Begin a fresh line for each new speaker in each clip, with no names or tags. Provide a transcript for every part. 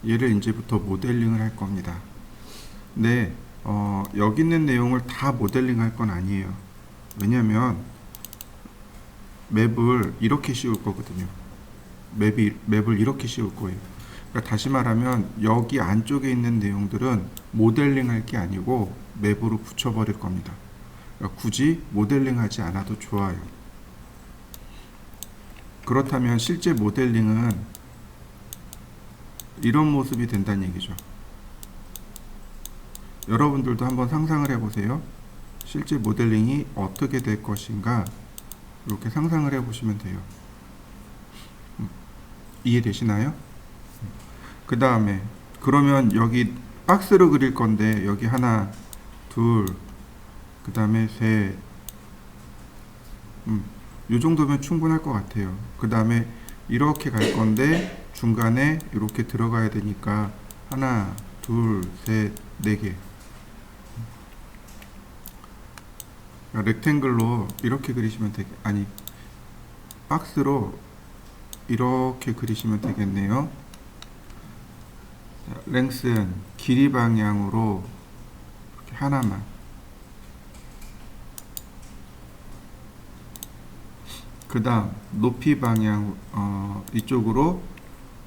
얘를 이제부터 모델링을 할 겁니다. 근데 여기 있는 내용을 다 모델링 할 건 아니에요. 왜냐면 맵을 이렇게 씌울 거거든요. 맵을 이렇게 씌울 거예요. 그러니까 다시 말하면 여기 안쪽에 있는 내용들은 모델링 할 게 아니고 맵으로 붙여버릴 겁니다. 그러니까 굳이 모델링 하지 않아도 좋아요. 그렇다면 실제 모델링은 이런 모습이 된다는 얘기죠. 여러분들도 한번 상상을 해보세요. 실제 모델링이 어떻게 될 것인가 이렇게 상상을 해보시면 돼요. 이해되시나요? 그 다음에 그러면 여기 박스로 그릴 건데 여기 하나, 둘, 그 다음에 셋, 이 정도면 충분할 것 같아요. 그 다음에 이렇게 갈 건데 중간에 이렇게 들어가야 되니까 하나, 둘, 셋, 네 개. 렉탱글로 이렇게 그리시면 아니 박스로 이렇게 그리시면 되겠네요. 자, 랭스는 길이 방향으로 이렇게 하나만, 그 다음 높이 방향 이쪽으로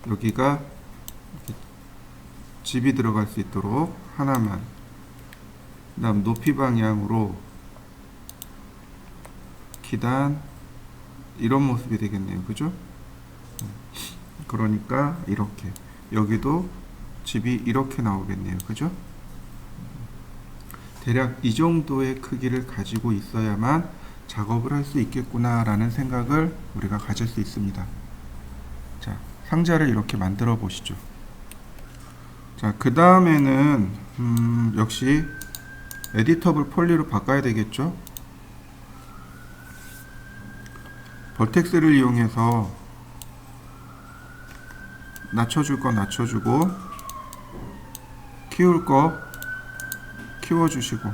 여기가 집이 들어갈 수 있도록 하나만, 그 다음 높이 방향으로 기단, 이런 모습이 되겠네요. 그죠? 그러니까 이렇게 여기도 집이 이렇게 나오겠네요. 그죠? 대략 이 정도의 크기를 가지고 있어야만 작업을 할 수 있겠구나 라는 생각을 우리가 가질 수 있습니다. 자, 상자를 이렇게 만들어 보시죠. 자, 그 다음에는 역시 에디터블 폴리로 바꿔야 되겠죠. 벌텍스를 이용해서 낮춰줄 거 낮춰주고 키울 거 키워주시고,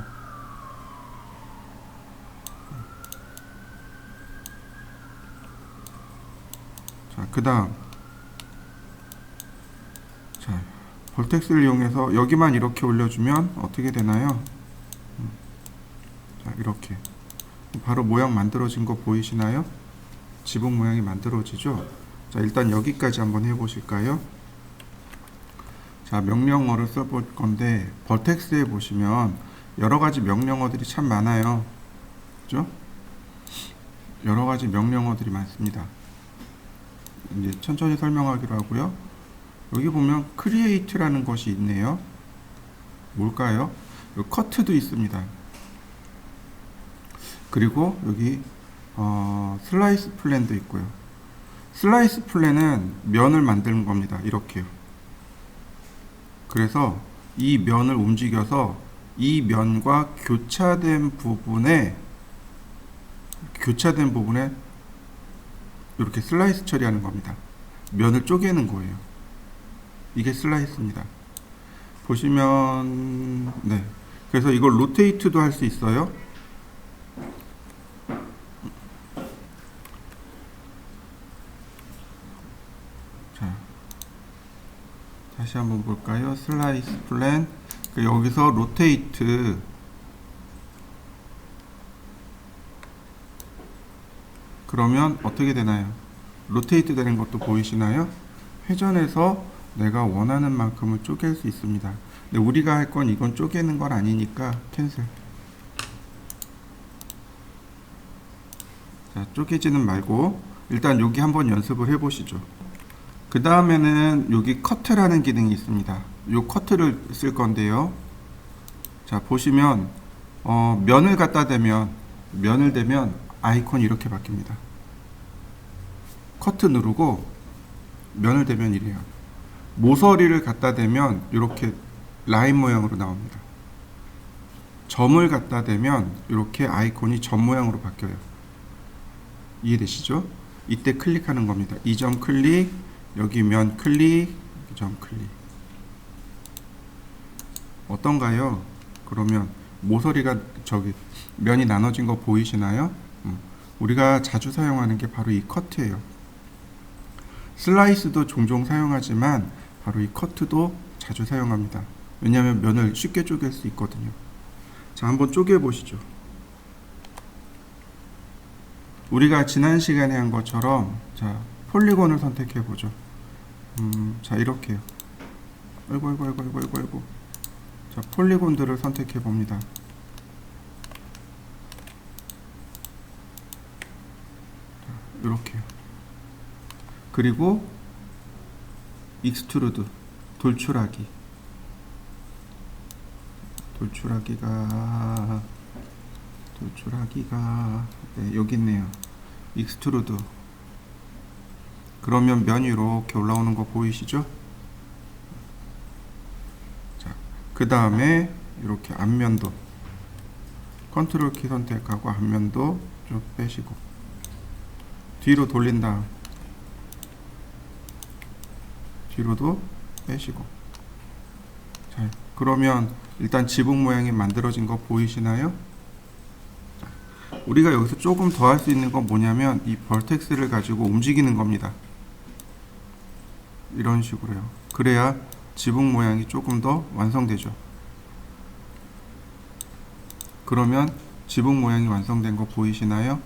자, 그 다음 자, 벌텍스를 이용해서 여기만 이렇게 올려주면 어떻게 되나요? 자, 이렇게 바로 모양 만들어진 거 보이시나요? 지붕 모양이 만들어지죠? 자, 일단 여기까지 한번 해보실까요? 자, 명령어를 써볼 건데 벌텍스에 보시면 여러가지 명령어들이 참 많아요. 그죠? 여러가지 명령어들이 많습니다. 이제 천천히 설명하기로 하고요. 여기 보면 create라는 것이 있네요. 뭘까요? 여기 cut도 있습니다. 그리고 여기 슬라이스 플랜도 있고요. 슬라이스 플랜은 면을 만드는 겁니다. 이렇게요. 그래서 이 면을 움직여서 이 면과 교차된 부분에 이렇게 슬라이스 처리하는 겁니다. 면을 쪼개는 거예요. 이게 슬라이스입니다. 보시면 네. 그래서 이걸 로테이트도 할 수 있어요. 자, 다시 한번 볼까요? 슬라이스 플랜. 여기서 로테이트, 그러면 어떻게 되나요? 로테이트 되는 것도 보이시나요? 회전해서 내가 원하는 만큼을 쪼갤 수 있습니다. 근데 우리가 할 건 이건 쪼개는 건 아니니까 캔슬. 자, 쪼개지는 말고 일단 여기 한번 연습을 해 보시죠. 그 다음에는 여기 커트라는 기능이 있습니다. 요 커트를 쓸 건데요. 자, 보시면 면을 갖다 대면 아이콘이 이렇게 바뀝니다. 커트 누르고 면을 대면 이래요. 모서리를 갖다 대면 이렇게 라인 모양으로 나옵니다. 점을 갖다 대면 이렇게 아이콘이 점 모양으로 바뀌어요. 이해되시죠? 이때 클릭하는 겁니다. 이 점 클릭, 여기 면 클릭, 점 클릭. 어떤가요? 그러면 모서리가 면이 나눠진 거 보이시나요? 우리가 자주 사용하는 게 바로 이 커트예요. 슬라이스도 종종 사용하지만 바로 이 커트도 자주 사용합니다. 왜냐하면 면을 쉽게 쪼갤 수 있거든요. 자, 한번 쪼개 보시죠. 우리가 지난 시간에 한 것처럼 자, 폴리곤을 선택해 보죠. 자, 이렇게요. 아이고. 자, 폴리곤들을 선택해 봅니다. 이렇게요. 그리고 익스트루드, 돌출하기가 네, 여기 있네요. 익스트루드. 그러면 면이 이렇게 올라오는 거 보이시죠? 자, 그 다음에 이렇게 앞면도 컨트롤 키 선택하고 앞면도 쭉 빼시고 뒤로 돌린 다음 뒤로도 빼시고. 자, 그러면 일단 지붕 모양이 만들어진 거 보이시나요? 자, 우리가 여기서 조금 더 할 수 있는 건 뭐냐면 이 벌텍스를 가지고 움직이는 겁니다. 이런 식으로요. 그래야 지붕 모양이 조금 더 완성되죠. 그러면 지붕 모양이 완성된 거 보이시나요?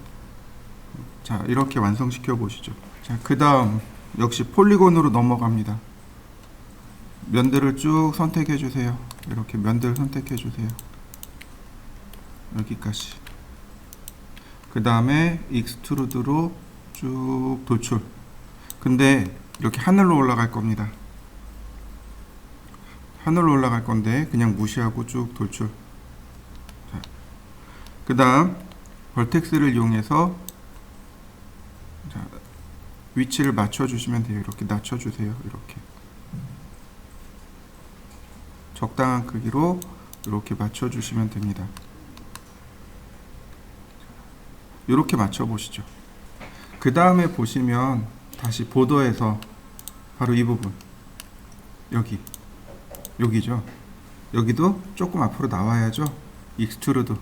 자, 이렇게 완성시켜 보시죠. 자, 그 다음 역시 폴리곤으로 넘어갑니다. 면들을 쭉 선택해 주세요. 이렇게 면들 선택해 주세요. 여기까지. 그 다음에 익스트루드로 쭉 돌출. 근데 이렇게 하늘로 올라갈 겁니다. 하늘로 올라갈 건데 그냥 무시하고 쭉 돌출. 그 다음 벌텍스를 이용해서 자, 위치를 맞춰주시면 돼요. 이렇게 낮춰주세요. 이렇게 적당한 크기로 이렇게 맞춰주시면 됩니다. 이렇게 맞춰보시죠. 그 다음에 보시면 다시 보더에서 바로 이 부분 여기죠. 여기도 조금 앞으로 나와야죠. 익스트루드.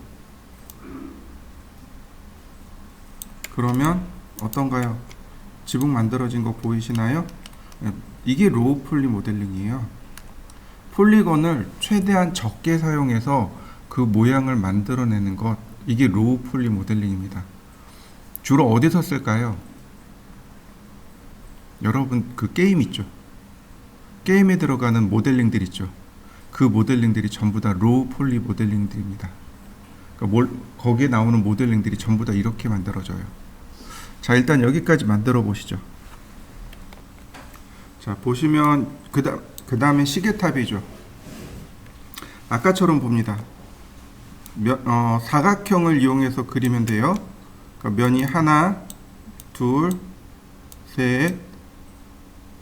그러면 어떤가요? 지붕 만들어진 거 보이시나요? 이게 로우 폴리 모델링이에요. 폴리건을 최대한 적게 사용해서 그 모양을 만들어내는 것, 이게 로우 폴리 모델링입니다. 주로 어디서 쓸까요? 여러분 그 게임 있죠? 게임에 들어가는 모델링들 있죠? 그 모델링들이 전부 다 로우 폴리 모델링들입니다. 그러니까 거기에 나오는 모델링들이 전부 다 이렇게 만들어져요. 자, 일단 여기까지 만들어 보시죠. 자, 보시면 그 다음에 시계탑이죠. 아까처럼 봅니다. 사각형을 이용해서 그리면 돼요. 그러니까 면이 하나, 둘, 셋,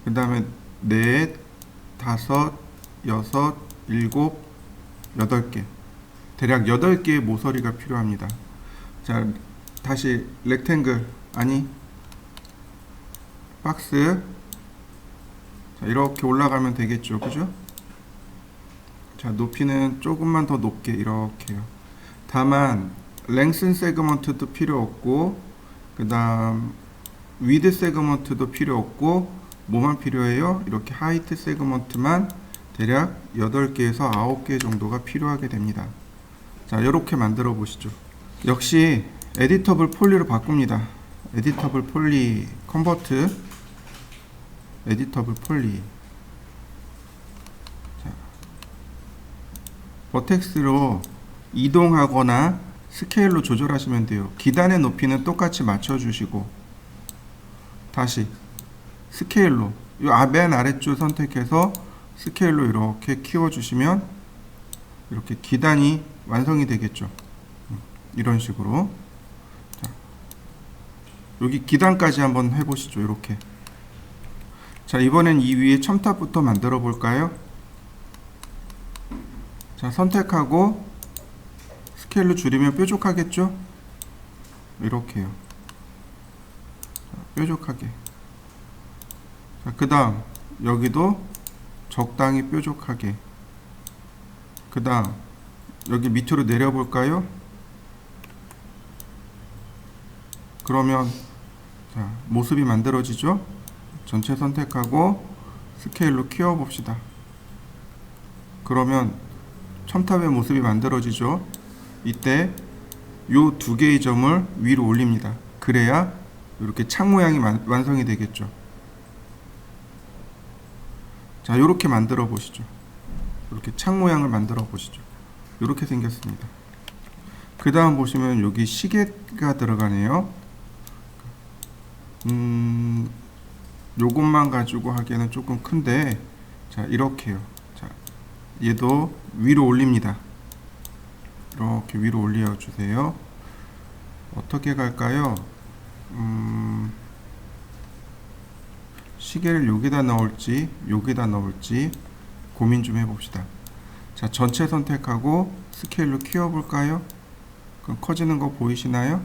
그 다음에 넷, 다섯, 여섯, 일곱, 8개. 대략 8개의 모서리가 필요합니다. 자, 다시 렉탱글, 아니 박스. 자, 이렇게 올라가면 되겠죠. 그죠? 자, 높이는 조금만 더 높게 이렇게요. 다만 랭슨 세그먼트도 필요 없고, 그 다음 위드 세그먼트도 필요 없고, 뭐만 필요해요? 이렇게 하이트 세그먼트만 대략 8개에서 9개 정도가 필요하게 됩니다. 자, 이렇게 만들어 보시죠. 역시 에디터블 폴리로 바꿉니다. 에디터블 폴리 컨버트, 에디터블 폴리. 자, 버텍스로 이동하거나 스케일로 조절하시면 돼요. 기단의 높이는 똑같이 맞춰주시고, 다시 스케일로 이 맨 아래쪽 선택해서 스케일로 이렇게 키워주시면 이렇게 기단이 완성이 되겠죠. 이런 식으로. 자, 여기 기단까지 한번 해보시죠. 이렇게. 자, 이번엔 이 위에 첨탑부터 만들어 볼까요? 자, 선택하고 스케일로 줄이면 뾰족하겠죠? 이렇게요. 자, 뾰족하게. 자, 그 다음 여기도 적당히 뾰족하게. 그 다음 여기 밑으로 내려볼까요? 그러면 자, 모습이 만들어지죠? 전체 선택하고 스케일로 키워봅시다. 그러면 첨탑의 모습이 만들어지죠. 이때 요 두 개의 점을 위로 올립니다. 그래야 이렇게 창 모양이 완성이 되겠죠. 자, 이렇게 만들어 보시죠. 이렇게 창 모양을 만들어 보시죠. 이렇게 생겼습니다. 그 다음 보시면 여기 시계가 들어가네요. 요것만 가지고 하기에는 조금 큰데, 자, 이렇게요. 자, 얘도 위로 올립니다. 이렇게 위로 올려주세요. 어떻게 갈까요? 시계를 여기다 넣을지 여기다 넣을지 고민 좀 해봅시다. 자, 전체 선택하고 스케일로 키워볼까요? 그럼 커지는 거 보이시나요?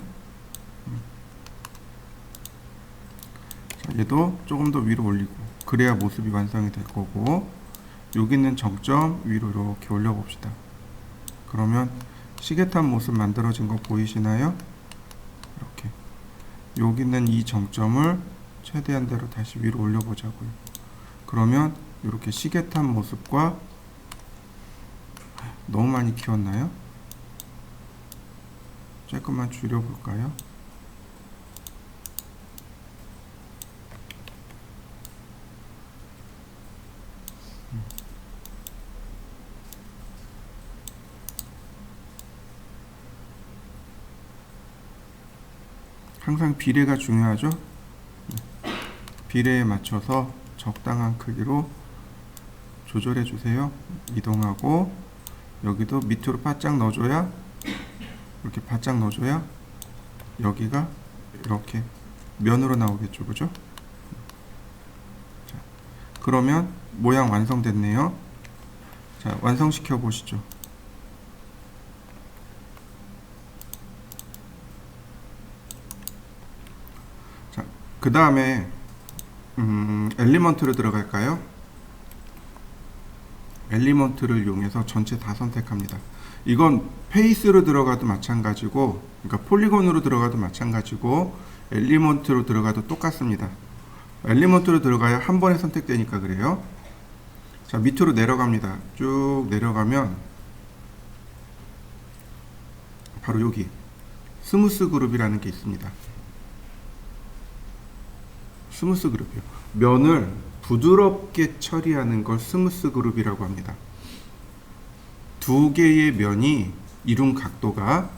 자, 얘도 조금 더 위로 올리고, 그래야 모습이 완성이 될 거고, 여기 있는 정점 위로 이렇게 올려봅시다. 그러면 시계탑 모습 만들어진 거 보이시나요? 이렇게 여기 있는 이 정점을 최대한 대로 다시 위로 올려보자고요. 그러면 이렇게 시계탑 모습과, 너무 많이 키웠나요? 조금만 줄여볼까요? 항상 비례가 중요하죠. 비례에 맞춰서 적당한 크기로 조절해 주세요. 이동하고, 여기도 밑으로 바짝 넣어줘야, 이렇게 바짝 넣어줘야 여기가 이렇게 면으로 나오겠죠. 그죠? 자, 그러면 모양 완성됐네요. 자, 완성시켜 보시죠. 자, 그 다음에 엘리먼트를 들어갈까요? 엘리먼트를 이용해서 전체 다 선택합니다. 이건 페이스로 들어가도 마찬가지고, 그러니까 폴리곤으로 들어가도 마찬가지고, 엘리먼트로 들어가도 똑같습니다. 엘리먼트로 들어가야 한 번에 선택되니까 그래요. 자, 밑으로 내려갑니다. 쭉 내려가면 바로 여기 스무스 그룹이라는 게 있습니다. 스무스 그룹이요. 면을 부드럽게 처리하는 걸 스무스 그룹이라고 합니다. 두 개의 면이 이룬 각도가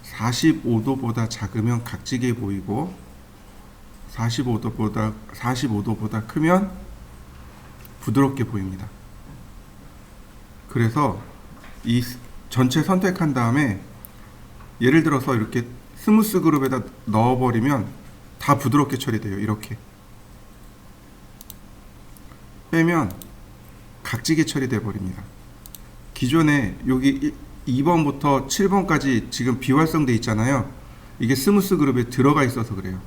45도보다 작으면 각지게 보이고, 45도보다 크면 부드럽게 보입니다. 그래서 이 전체 선택한 다음에, 예를 들어서 이렇게 스무스 그룹에다 넣어버리면 다 부드럽게 처리돼요. 이렇게 빼면 각지게 처리돼 버립니다. 기존에 여기 2번부터 7번까지 지금 비활성돼 있잖아요. 이게 스무스 그룹에 들어가 있어서 그래요.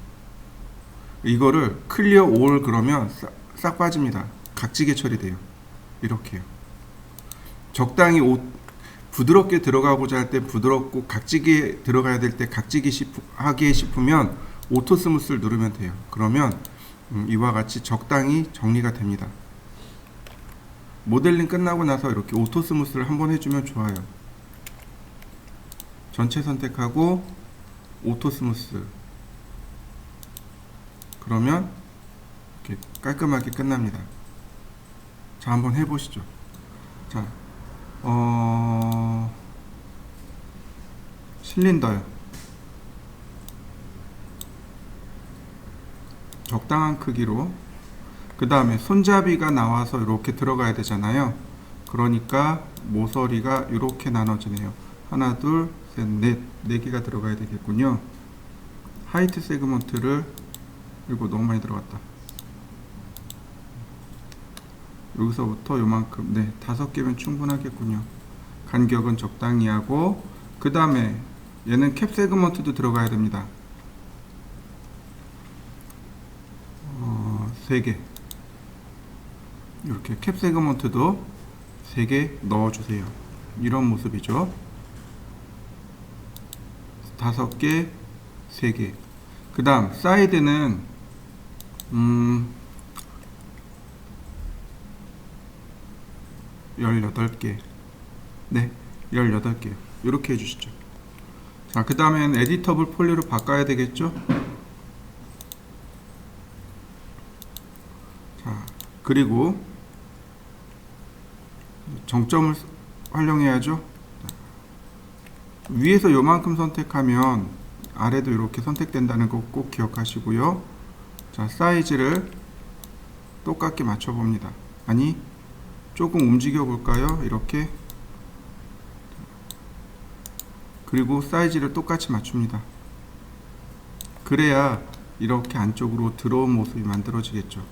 이거를 클리어 올 그러면 싹 빠집니다. 각지게 처리돼요. 이렇게요. 적당히 부드럽게 들어가고자 할 때 부드럽고, 각지게 들어가야 될 때 각지게 하게 싶으면 오토 스무스를 누르면 돼요. 그러면 이와 같이 적당히 정리가 됩니다. 모델링 끝나고 나서 이렇게 오토 스무스를 한번 해주면 좋아요. 전체 선택하고 오토 스무스, 그러면 이렇게 깔끔하게 끝납니다. 자, 한번 해보시죠. 자, 실린더요. 적당한 크기로, 그 다음에 손잡이가 나와서 이렇게 들어가야 되잖아요. 그러니까 모서리가 이렇게 나눠지네요. 하나, 둘, 셋, 넷, 네 개가 들어가야 되겠군요. 하이트 세그먼트를, 이거 너무 많이 들어갔다. 여기서부터 요만큼, 네, 5개면 충분하겠군요. 간격은 적당히 하고, 그 다음에 얘는 캡 세그먼트도 들어가야 됩니다. 3개. 이렇게 캡 세그먼트도 3개 넣어주세요. 이런 모습이죠. 5개, 3개. 그 다음 사이드는 18개. 네, 18개. 이렇게 해주시죠. 자, 그 다음엔 에디터블 폴리로 바꿔야 되겠죠? 자, 그리고 정점을 활용해야죠. 위에서 요만큼 선택하면 아래도 이렇게 선택된다는 거 꼭 기억하시고요. 자, 사이즈를 똑같게 맞춰 봅니다. 아니, 조금 움직여 볼까요? 이렇게. 그리고 사이즈를 똑같이 맞춥니다. 그래야 이렇게 안쪽으로 들어온 모습이 만들어지겠죠.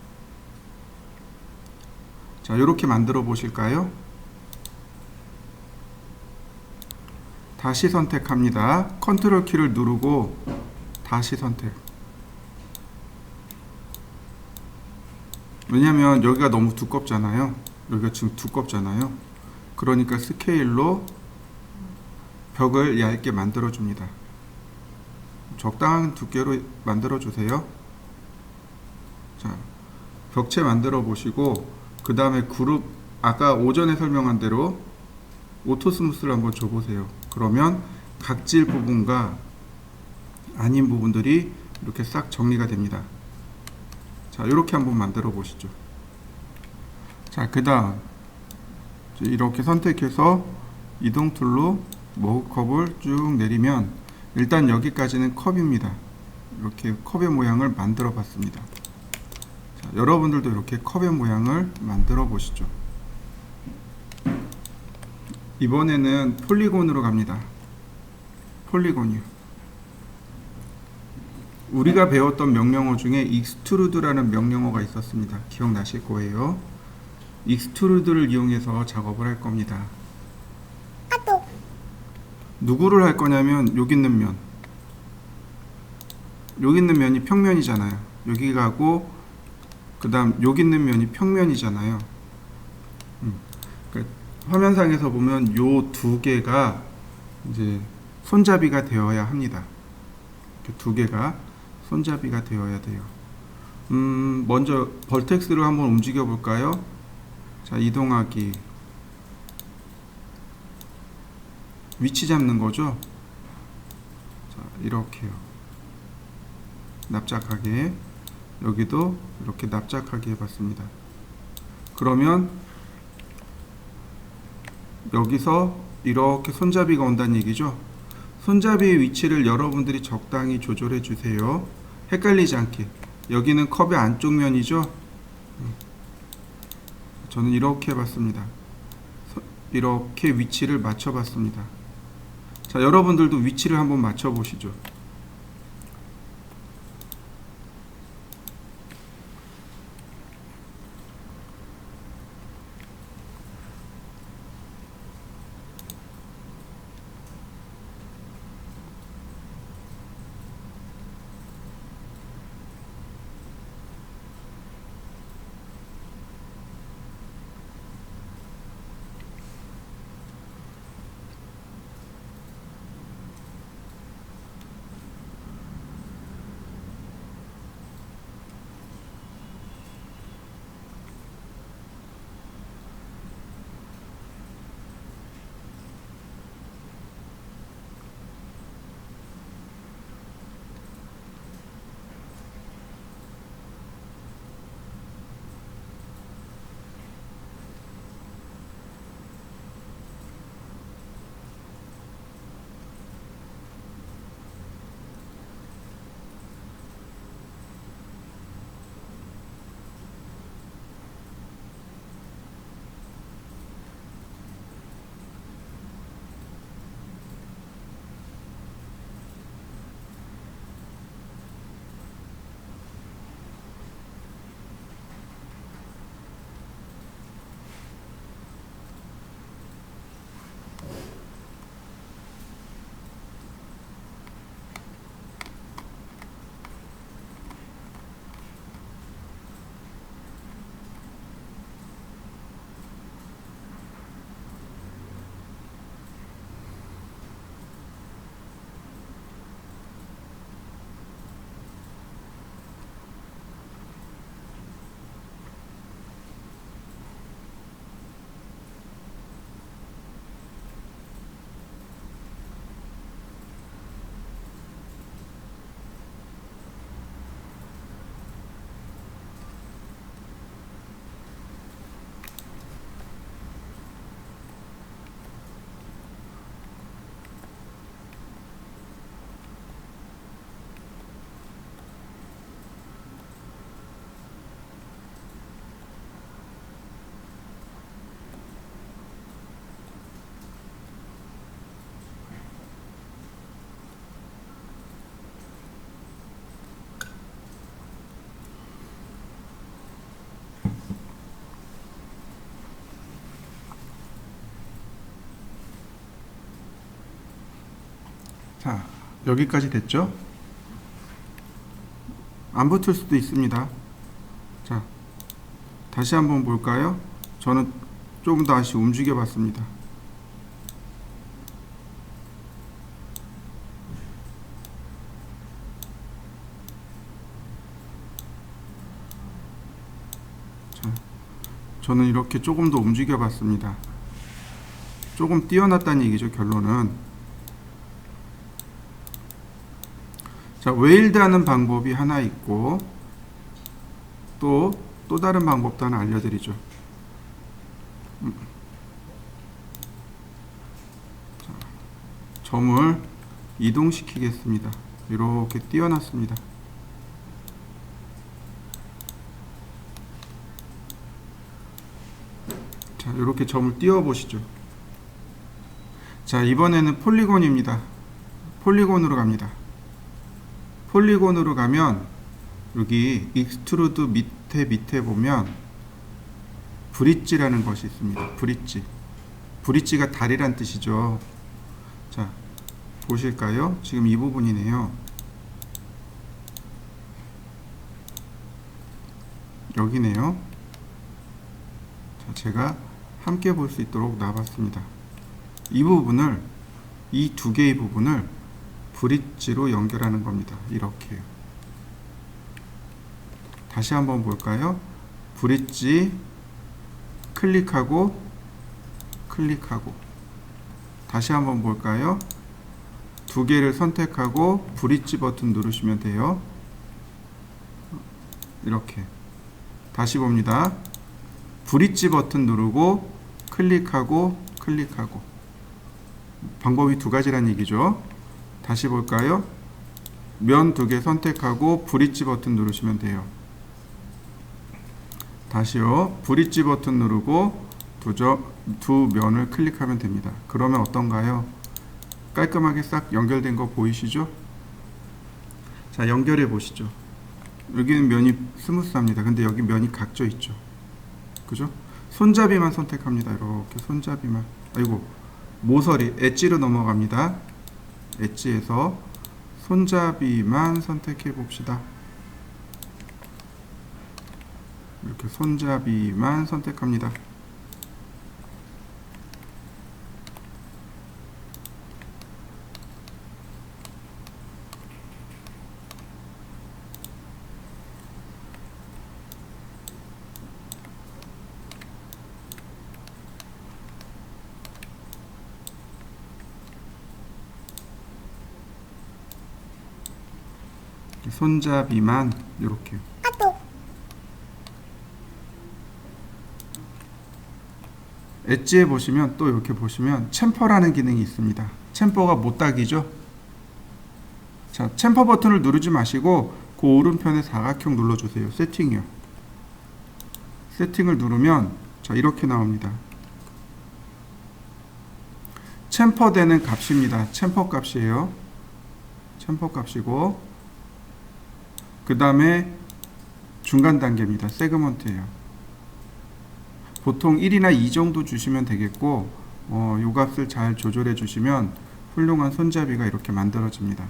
자, 이렇게 만들어 보실까요? 다시 선택합니다. 컨트롤 키를 누르고 다시 선택. 왜냐면 여기가 너무 두껍잖아요. 여기가 지금 두껍잖아요. 그러니까 스케일로 벽을 얇게 만들어 줍니다. 적당한 두께로 만들어 주세요. 자, 벽체 만들어 보시고 그 다음에 그룹, 아까 오전에 설명한 대로 오토 스무스를 한번 줘 보세요. 그러면 각질 부분과 아닌 부분들이 이렇게 싹 정리가 됩니다. 자, 이렇게 한번 만들어 보시죠. 자, 그 다음 이렇게 선택해서 이동 툴로 머그 컵을 쭉 내리면 일단 여기까지는 컵입니다. 이렇게 컵의 모양을 만들어 봤습니다. 자, 여러분들도 이렇게 컵의 모양을 만들어 보시죠. 이번에는 폴리곤으로 갑니다. 폴리곤이요. 우리가 배웠던 명령어 중에 익스트루드라는 명령어가 있었습니다. 기억나실 거예요. 익스트루드를 이용해서 작업을 할 겁니다. 누구를 할 거냐면 여기 있는 면, 여기 있는 면이 평면이잖아요. 여기 가고 그 다음 여기 있는 면이 평면이잖아요. 그러니까 화면상에서 보면 요 두 개가 이제 손잡이가 되어야 합니다. 이렇게 두 개가 손잡이가 되어야 돼요. 먼저 벌텍스를 한번 움직여 볼까요? 자, 이동하기. 위치 잡는 거죠. 자, 이렇게요. 납작하게. 여기도 이렇게 납작하게 해봤습니다. 그러면 여기서 이렇게 손잡이가 온다는 얘기죠. 손잡이의 위치를 여러분들이 적당히 조절해 주세요. 헷갈리지 않게. 여기는 컵의 안쪽 면이죠. 저는 이렇게 해봤습니다. 이렇게 위치를 맞춰 봤습니다. 자, 여러분들도 위치를 한번 맞춰 보시죠. 자, 여기까지 됐죠? 안 붙을 수도 있습니다. 자, 다시 한번 볼까요? 저는 조금 더 다시 움직여 봤습니다. 자, 저는 이렇게 조금 더 움직여 봤습니다. 조금 뛰어났다는 얘기죠, 결론은. 자, 웨일드 하는 방법이 하나 있고, 또 다른 방법도 하나 알려드리죠. 자, 점을 이동시키겠습니다. 이렇게 띄워놨습니다. 자, 이렇게 점을 띄워 보시죠. 자, 이번에는 폴리곤입니다. 폴리곤으로 갑니다. 폴리곤으로 가면 여기 익스트루드 밑에 보면 브릿지라는 것이 있습니다. 브릿지. 브릿지가 다리란 뜻이죠. 자, 보실까요? 지금 이 부분이네요. 여기네요. 자, 제가 함께 볼 수 있도록 놔봤습니다. 이 부분을, 이 두 개의 부분을 브릿지로 연결하는 겁니다. 이렇게요. 다시 한번 볼까요? 브릿지 클릭하고 클릭하고, 다시 한번 볼까요? 두 개를 선택하고 브릿지 버튼 누르시면 돼요. 이렇게 다시 봅니다. 브릿지 버튼 누르고 클릭하고 클릭하고. 방법이 두 가지란 얘기죠. 다시 볼까요? 면 두 개 선택하고 브릿지 버튼 누르시면 돼요. 다시요. 브릿지 버튼 누르고 두 면을 클릭하면 됩니다. 그러면 어떤가요? 깔끔하게 싹 연결된 거 보이시죠? 자, 연결해 보시죠. 여기는 면이 스무스합니다. 근데 여기 면이 각져 있죠. 그죠? 손잡이만 선택합니다. 이렇게 손잡이만. 아이고, 모서리 엣지로 넘어갑니다. 엣지에서 손잡이만 선택해 봅시다. 이렇게 손잡이만 선택합니다. 손잡이만 이렇게요. 엣지에 보시면 또 이렇게 보시면 챔퍼라는 기능이 있습니다. 챔퍼가 못딱이죠. 자, 챔퍼 버튼을 누르지 마시고 그 오른편에 사각형 눌러주세요. 세팅이요. 세팅을 누르면 자, 이렇게 나옵니다. 챔퍼 되는 값입니다. 챔퍼 값이에요. 챔퍼 값이고, 그 다음에 중간 단계입니다. 세그먼트예요. 보통 1이나 2 정도 주시면 되겠고, 요 값을 잘 조절해 주시면 훌륭한 손잡이가 이렇게 만들어집니다.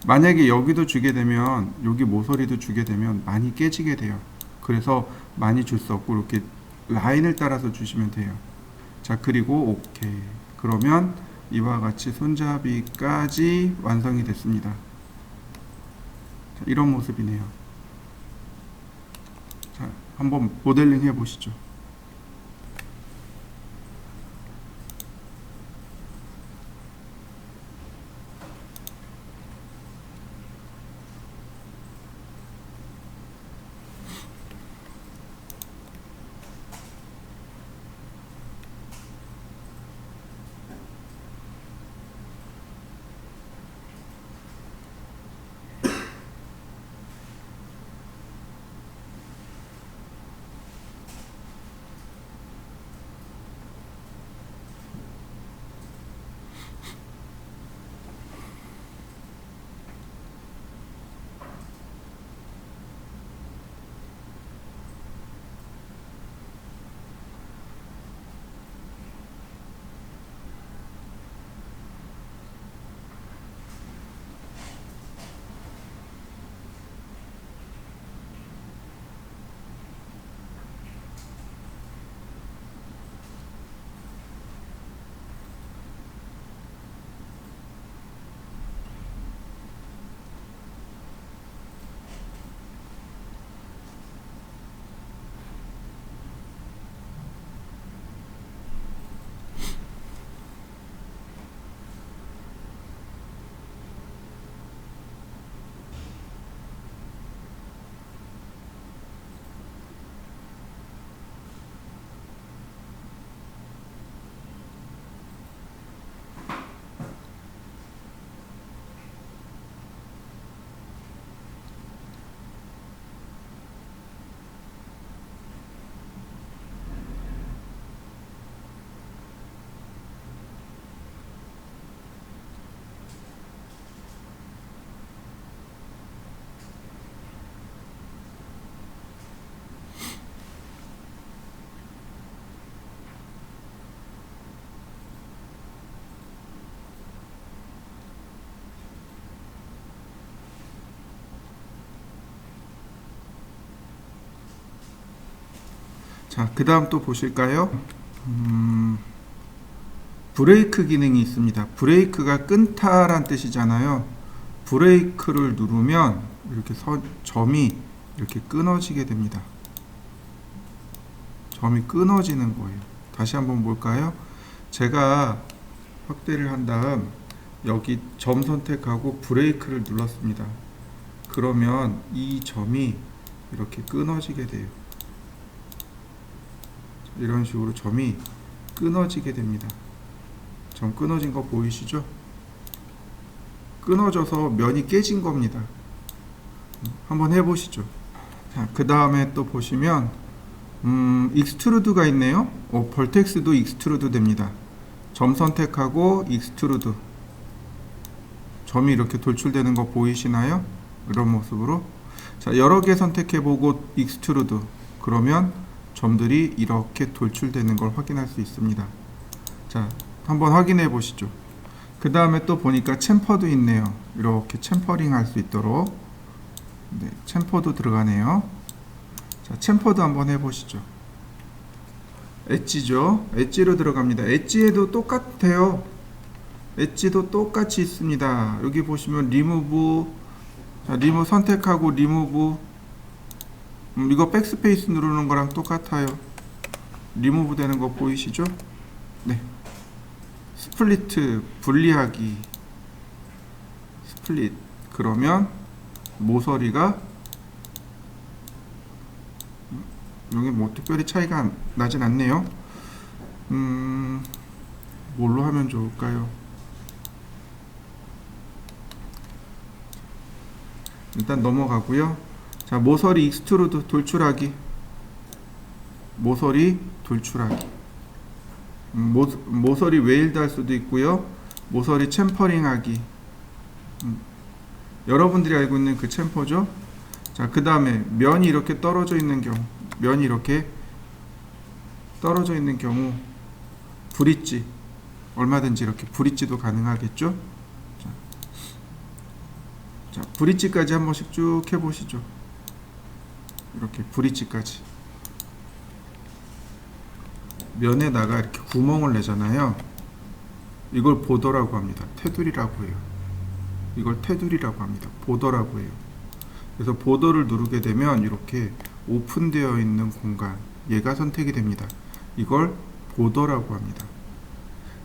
만약에 여기도 주게 되면, 여기 모서리도 주게 되면 많이 깨지게 돼요. 그래서 많이 줄 수 없고 이렇게 라인을 따라서 주시면 돼요. 자, 그리고 오케이. 그러면 이와 같이 손잡이까지 완성이 됐습니다. 자, 이런 모습이네요. 자, 한번 모델링 해 보시죠. 자, 그 다음 또 보실까요? 브레이크 기능이 있습니다. 브레이크가 끊다란 뜻이잖아요. 브레이크를 누르면 이렇게 점이 이렇게 끊어지게 됩니다. 점이 끊어지는 거예요. 다시 한번 볼까요? 제가 확대를 한 다음 여기 점 선택하고 브레이크를 눌렀습니다. 그러면 이 점이 이렇게 끊어지게 돼요. 이런 식으로 점이 끊어지게 됩니다. 점 끊어진 거 보이시죠? 끊어져서 면이 깨진 겁니다. 한번 해보시죠. 자, 그 다음에 또 보시면 익스트루드가 있네요. 벌텍스도 익스트루드 됩니다. 점 선택하고 익스트루드, 점이 이렇게 돌출되는 거 보이시나요? 이런 모습으로. 자, 여러 개 선택해보고 익스트루드, 그러면 점들이 이렇게 돌출되는 걸 확인할 수 있습니다. 자, 한번 확인해 보시죠. 그 다음에 또 보니까 챔퍼도 있네요. 이렇게 챔퍼링 할 수 있도록. 네, 챔퍼도 들어가네요. 자, 챔퍼도 한번 해보시죠. 엣지죠. 엣지로 들어갑니다. 엣지에도 똑같아요. 엣지도 똑같이 있습니다. 여기 보시면 리무브, 자, 리무브 선택하고 리무브, 이거 백스페이스 누르는 거랑 똑같아요. 리무브 되는 거 보이시죠? 네. 스플리트, 분리하기, 스플릿. 그러면 모서리가 여기 뭐 특별히 차이가 나진 않네요. 뭘로 하면 좋을까요? 일단 넘어가고요. 자, 모서리 익스트루드 돌출하기, 모서리 돌출하기, 모서리 웨일드 할 수도 있고요. 모서리 챔퍼링 하기, 여러분들이 알고 있는 그 챔퍼죠. 자, 그 다음에 면이 이렇게 떨어져 있는 경우, 면이 이렇게 떨어져 있는 경우 브릿지, 얼마든지 이렇게 브릿지도 가능하겠죠. 자, 브릿지까지 한 번씩 쭉 해보시죠. 이렇게 브릿지까지. 면에다가 이렇게 구멍을 내잖아요. 이걸 보더라고 합니다. 테두리라고 해요. 이걸 테두리라고 합니다. 보더라고 해요. 그래서 보더를 누르게 되면 이렇게 오픈되어 있는 공간, 얘가 선택이 됩니다. 이걸 보더라고 합니다.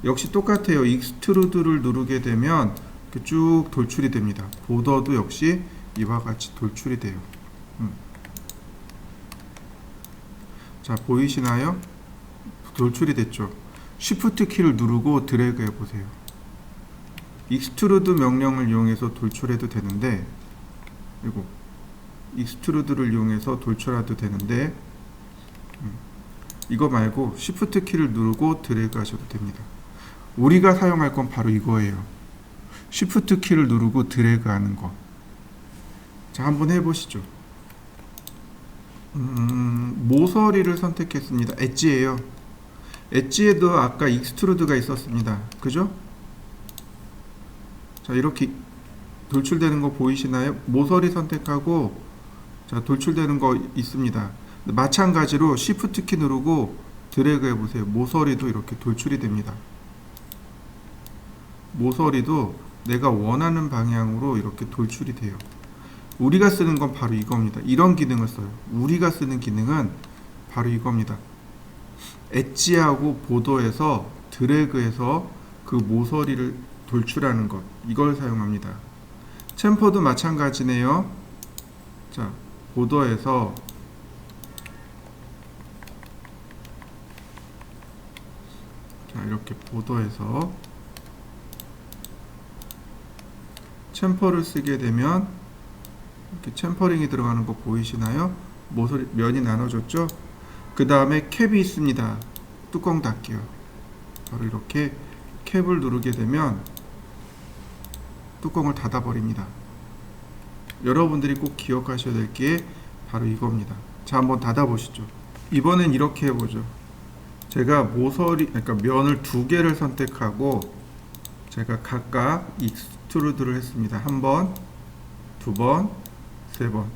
역시 똑같아요. 익스트루드를 누르게 되면 이렇게 쭉 돌출이 됩니다. 보더도 역시 이와 같이 돌출이 돼요. 자, 보이시나요? 돌출이 됐죠. 쉬프트 키를 누르고 드래그 해보세요. 익스트루드 명령을 이용해서 돌출해도 되는데, 그리고 익스트루드를 이용해서 돌출해도 되는데, 이거 말고 쉬프트 키를 누르고 드래그 하셔도 됩니다. 우리가 사용할 건 바로 이거예요. 쉬프트 키를 누르고 드래그 하는 거. 자, 한번 해보시죠. 모서리를 선택했습니다. 엣지예요. 엣지에도 아까 익스트루드가 있었습니다. 그죠? 자, 이렇게 돌출되는 거 보이시나요? 모서리 선택하고, 자, 돌출되는 거 있습니다. 마찬가지로 Shift 키 누르고 드래그 해보세요. 모서리도 이렇게 돌출이 됩니다. 모서리도 내가 원하는 방향으로 이렇게 돌출이 돼요. 우리가 쓰는 건 바로 이겁니다. 이런 기능을 써요. 우리가 쓰는 기능은 바로 이겁니다. 엣지하고 보더에서 드래그해서 그 모서리를 돌출하는 것, 이걸 사용합니다. 챔퍼도 마찬가지네요. 자, 보더에서 자, 이렇게 보더에서 챔퍼를 쓰게 되면 이렇게 챔퍼링이 들어가는 거 보이시나요? 모서리 면이 나눠졌죠? 그 다음에 캡이 있습니다. 뚜껑 닫기요. 바로 이렇게 캡을 누르게 되면 뚜껑을 닫아 버립니다. 여러분들이 꼭 기억하셔야 될 게 바로 이겁니다. 자, 한번 닫아 보시죠. 이번엔 이렇게 해보죠. 제가 모서리, 그러니까 면을 두 개를 선택하고 제가 각각 익스트루드를 했습니다. 한 번, 두 번, 세 번.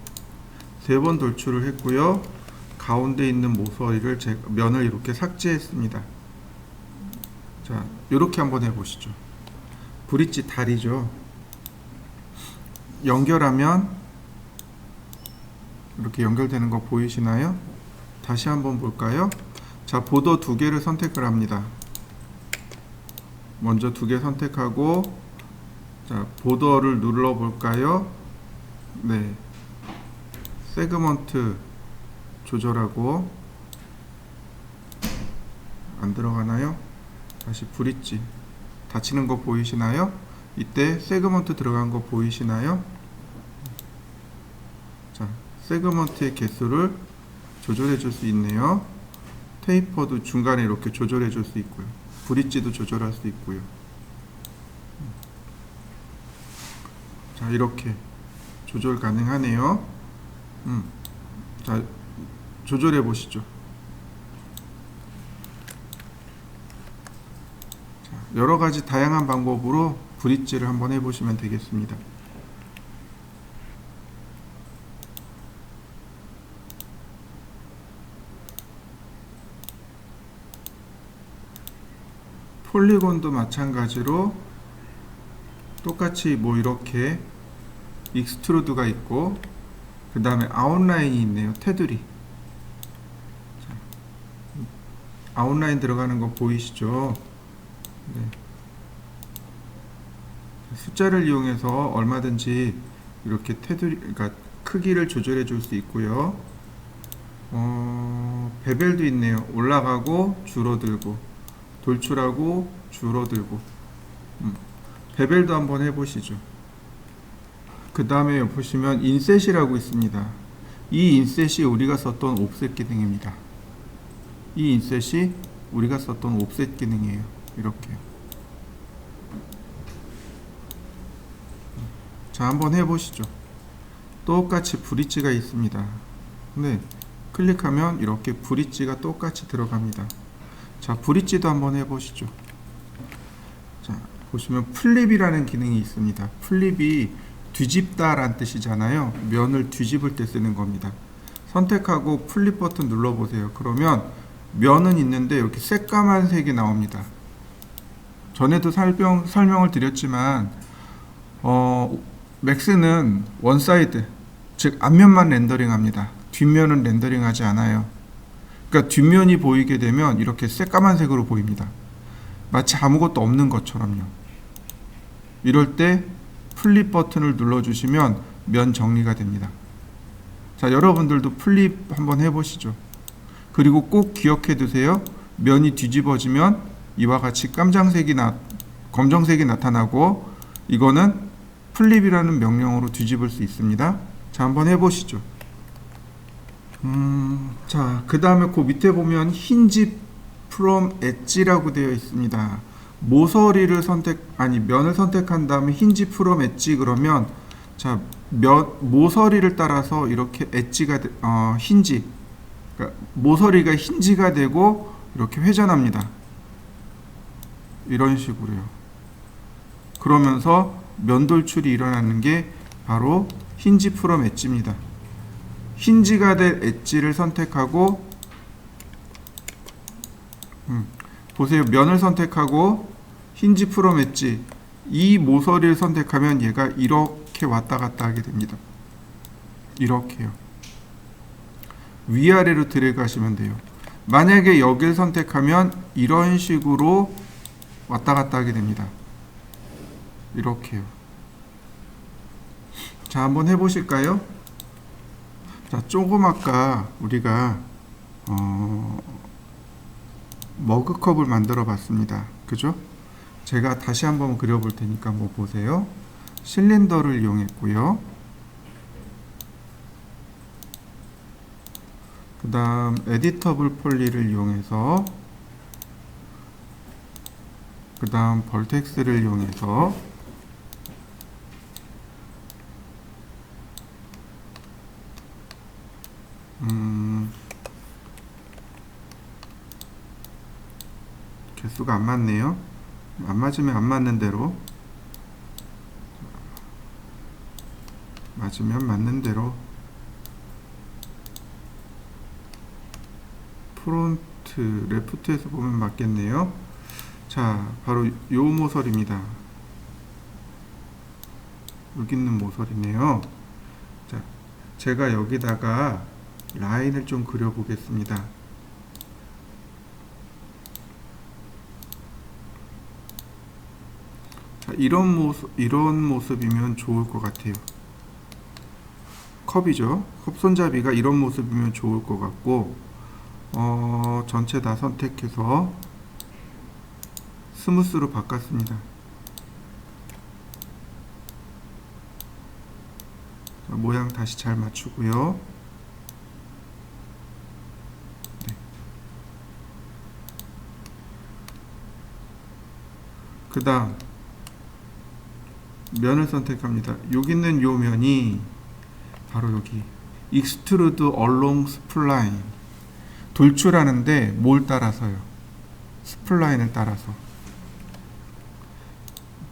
세 번 돌출을 했고요. 가운데 있는 모서리를 면을 이렇게 삭제했습니다. 자, 이렇게 한번 해보시죠. 브릿지 다리죠. 연결하면 이렇게 연결되는 거 보이시나요? 다시 한번 볼까요? 자, 보더 두 개를 선택을 합니다. 먼저 두 개 선택하고, 자, 보더를 눌러 볼까요? 네, 세그먼트 조절하고, 안 들어가나요? 다시 브릿지 닫히는 거 보이시나요? 이때 세그먼트 들어간 거 보이시나요? 자, 세그먼트의 개수를 조절해 줄 수 있네요. 테이퍼도 중간에 이렇게 조절해 줄 수 있고요. 브릿지도 조절할 수 있고요. 자, 이렇게 조절 가능하네요. 자, 조절해 보시죠. 자, 여러 가지 다양한 방법으로 브릿지를 한번 해보시면 되겠습니다. 폴리곤도 마찬가지로 똑같이 뭐 이렇게 익스트루드가 있고, 그 다음에 아웃라인이 있네요. 테두리. 자, 아웃라인 들어가는 거 보이시죠? 네. 숫자를 이용해서 얼마든지 이렇게 테두리, 그러니까 크기를 조절해 줄 수 있고요. 베벨도 있네요. 올라가고 줄어들고, 돌출하고 줄어들고. 베벨도 한번 해보시죠. 그 다음에 보시면 인셋이라고 있습니다. 이 인셋이 우리가 썼던 옵셋 기능입니다. 이 인셋이 우리가 썼던 옵셋 기능이에요. 이렇게. 자, 한번 해보시죠. 똑같이 브릿지가 있습니다. 네, 클릭하면 이렇게 브릿지가 똑같이 들어갑니다. 자, 브릿지도 한번 해보시죠. 자, 보시면 플립이라는 기능이 있습니다. 플립이 뒤집다 라는 뜻이잖아요. 면을 뒤집을 때 쓰는 겁니다. 선택하고 플립 버튼 눌러보세요. 그러면 면은 있는데 이렇게 새까만 색이 나옵니다. 전에도 설명을 드렸지만 맥스는 원사이드, 즉 앞면만 렌더링 합니다. 뒷면은 렌더링 하지 않아요. 그러니까 뒷면이 보이게 되면 이렇게 새까만 색으로 보입니다. 마치 아무것도 없는 것처럼요. 이럴 때 플립 버튼을 눌러주시면 면 정리가 됩니다. 자, 여러분들도 플립 한번 해보시죠. 그리고 꼭 기억해 두세요. 면이 뒤집어지면 이와 같이 검정색이 나타나고, 이거는 플립이라는 명령어로 뒤집을 수 있습니다. 자, 한번 해보시죠. 자, 그 다음에 그 밑에 보면 힌지 from 엣지라고 되어 있습니다. 모서리를 면을 선택한 다음에 힌지 from 엣지 그러면, 자, 모서리를 따라서 이렇게 엣지가 힌지, 그러니까 모서리가 힌지가 되고 이렇게 회전합니다. 이런 식으로요. 그러면서 면 돌출이 일어나는 게 바로 힌지 프롬 엣지입니다. 힌지가 될 엣지를 선택하고, 보세요. 면을 선택하고 힌지 프롬 엣지, 이 모서리를 선택하면 얘가 이렇게 왔다 갔다 하게 됩니다. 이렇게요. 위아래로 드래그 하시면 돼요. 만약에 여기를 선택하면 이런 식으로 왔다 갔다 하게 됩니다. 이렇게요. 자, 한번 해보실까요? 자, 조금 아까 우리가 머그컵을 만들어 봤습니다. 그죠? 제가 다시 한번 그려볼 테니까 한번 보세요. 실린더를 이용했고요. 그 다음 에디터블 폴리를 이용해서, 그 다음 벌텍스를 이용해서, 개수가 안 맞네요. 안 맞으면 안 맞는 대로, 맞으면 맞는 대로. 프론트 레프트에서 보면 맞겠네요. 자, 바로 요 모서리입니다. 여기 있는 모서리네요. 자, 제가 여기다가 라인을 좀 그려 보겠습니다. 자, 이런 모습이면 좋을 것 같아요. 컵이죠. 컵 손잡이가 이런 모습이면 좋을 것 같고, 전체 다 선택해서 스무스로 바꿨습니다. 자, 모양 다시 잘 맞추고요. 네. 그 다음 면을 선택합니다. 여기 있는 요 면이 바로 여기 Extrude Along Spline, 돌출하는데 뭘 따라서요? 스플라인을 따라서.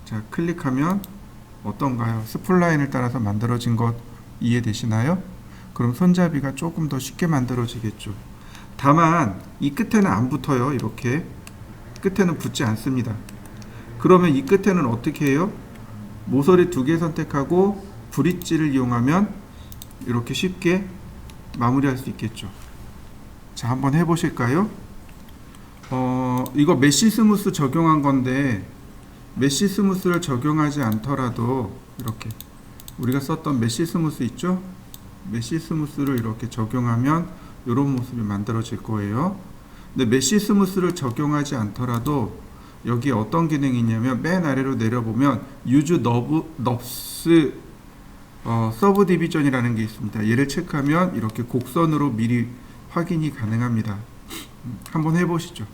자, 클릭하면 어떤가요? 스플라인을 따라서 만들어진 것 이해되시나요? 그럼 손잡이가 조금 더 쉽게 만들어지겠죠. 다만 이 끝에는 안 붙어요. 이렇게 끝에는 붙지 않습니다. 그러면 이 끝에는 어떻게 해요? 모서리 2개 선택하고 브릿지를 이용하면 이렇게 쉽게 마무리할 수 있겠죠. 자, 한번 해보실까요? 이거 메쉬 스무스 적용한 건데, 메쉬 스무스를 적용하지 않더라도 이렇게 우리가 썼던 메쉬 스무스 있죠? 메쉬 스무스를 이렇게 적용하면 이런 모습이 만들어질 거예요. 근데 메쉬 스무스를 적용하지 않더라도 여기 어떤 기능이 있냐면 맨 아래로 내려보면 Use Knobs Subdivision이라는 게 있습니다. 얘를 체크하면 이렇게 곡선으로 미리 확인이 가능합니다. 한번 해보시죠.